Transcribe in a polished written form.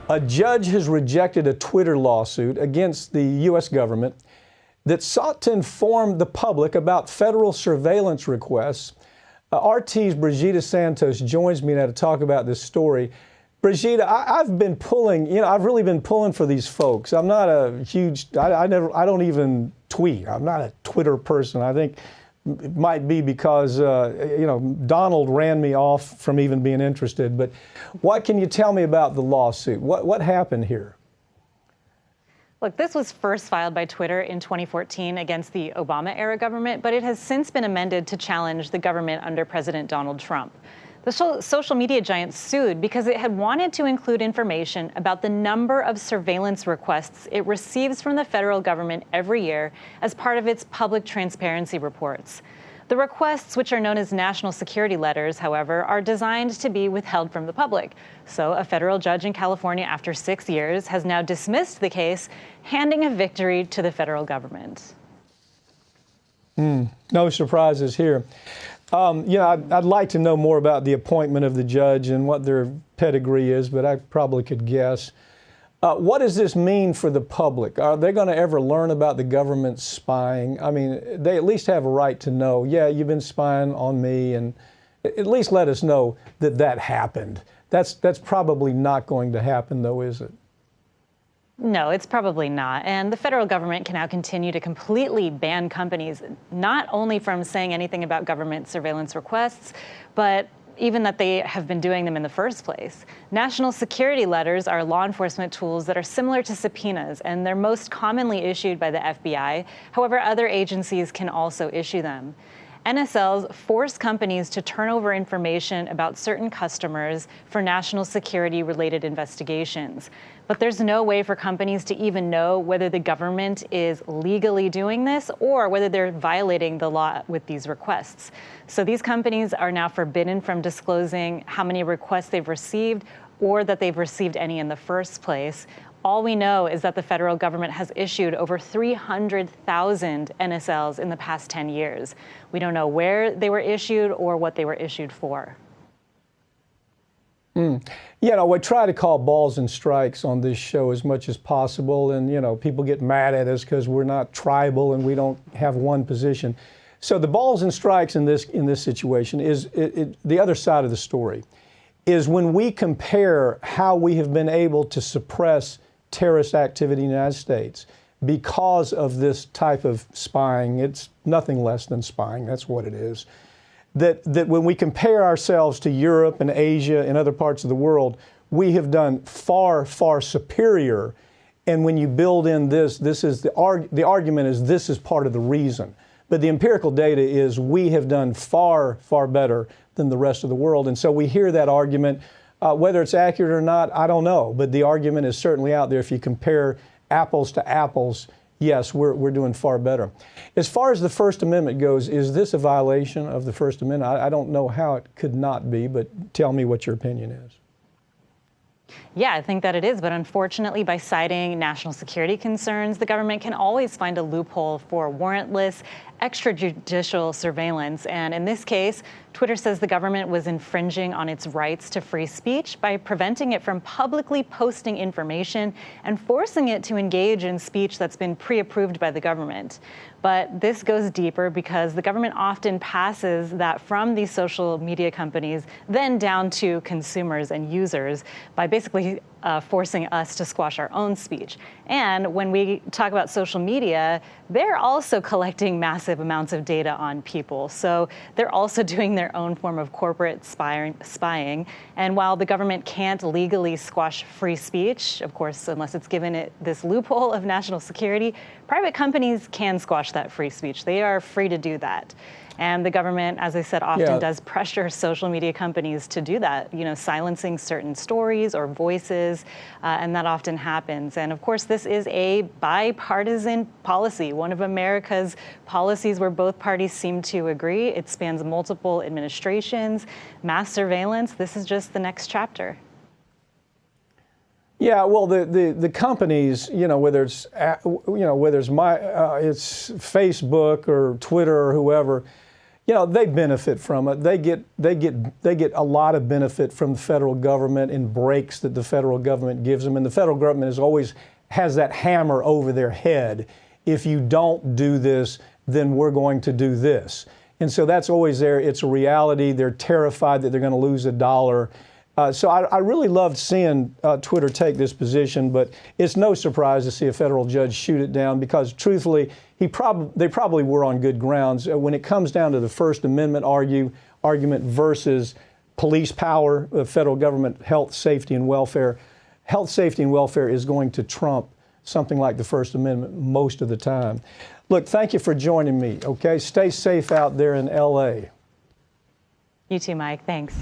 A judge has rejected a Twitter lawsuit against the U.S. government that sought to inform the public about federal surveillance requests. RT's Brigida Santos joins me now to talk about this story. Brigida, I've been pulling, I've really been pulling for these folks. I'm not a huge, I don't even tweet. I'm not a Twitter person. I think it might be because, Donald ran me off from even being interested. But what can you tell me about the lawsuit? What happened here? Look, this was first filed by Twitter in 2014 against the Obama-era government, but it has since been amended to challenge the government under President Donald Trump. The social media giant sued because it had wanted to include information about the number of surveillance requests it receives from the federal government every year as part of its public transparency reports. The requests, which are known as national security letters, however, are designed to be withheld from the public. So a federal judge in California, after 6 years, has now dismissed the case, handing a victory to the federal government. No surprises here. I'd like to know more about the appointment of the judge and what their pedigree is, but I probably could guess. What does this mean for the public? Are they going to ever learn about the government spying? I mean, they at least have a right to know, yeah, you've been spying on me, and at least let us know that that happened. That's probably not going to happen, though, is it? No, it's probably not. And the federal government can now continue to completely ban companies, not only from saying anything about government surveillance requests, but even that they have been doing them in the first place. National security letters are law enforcement tools that are similar to subpoenas, and they're most commonly issued by the FBI. However, other agencies can also issue them. NSLs force companies to turn over information about certain customers for national security-related investigations. But there's no way for companies to even know whether the government is legally doing this or whether they're violating the law with these requests. So these companies are now forbidden from disclosing how many requests they've received or that they've received any in the first place. All we know is that the federal government has issued over 300,000 NSLs in the past 10 years. We don't know where they were issued or what they were issued for. We try to call balls and strikes on this show as much as possible, and people get mad at us because we're not tribal and we don't have one position. So the balls and strikes in this situation is the other side of the story, is when we compare how we have been able to suppress terrorist activity in the United States because of this type of spying. It's nothing less than spying. That's what it is. That when we compare ourselves to Europe and Asia and other parts of the world, we have done far, far superior. And when you build in this is the argument is this is part of the reason. But the empirical data is we have done far, far better than the rest of the world. And so we hear that argument. Whether it's accurate or not, I don't know. But the argument is certainly out there. If you compare apples to apples, yes, we're doing far better. As far as the First Amendment goes, is this a violation of the First Amendment? I don't know how it could not be, but tell me what your opinion is. Yeah, I think that it is. But unfortunately, by citing national security concerns, the government can always find a loophole for warrantless extrajudicial surveillance. And in this case, Twitter says the government was infringing on its rights to free speech by preventing it from publicly posting information and forcing it to engage in speech that's been pre-approved by the government. But this goes deeper because the government often passes that from these social media companies then down to consumers and users by basically forcing us to squash our own speech. And when we talk about social media, they're also collecting massive amounts of data on people. So they're also doing their own form of corporate spying. And while the government can't legally squash free speech, of course, unless it's given it this loophole of national security, private companies can squash that free speech. They are free to do that. And the government, as I said, often does pressure social media companies to do that, silencing certain stories or voices, and that often happens. And of course, this is a bipartisan policy, one of America's policies where both parties seem to agree. It spans multiple administrations, mass surveillance. This is just the next chapter. Yeah, well, the companies, whether it's it's Facebook or Twitter or whoever, you know, they benefit from it. They get a lot of benefit from the federal government in breaks that the federal government gives them. And the federal government is always has that hammer over their head. If you don't do this, then we're going to do this. And so that's always there. It's a reality. They're terrified that they're going to lose a dollar. So I really loved seeing Twitter take this position, but it's no surprise to see a federal judge shoot it down because, truthfully, they probably were on good grounds. When it comes down to the First Amendment argument versus police power, federal government, health, safety, and welfare is going to trump something like the First Amendment most of the time. Look, thank you for joining me, okay? Stay safe out there in L.A. You too, Mike. Thanks.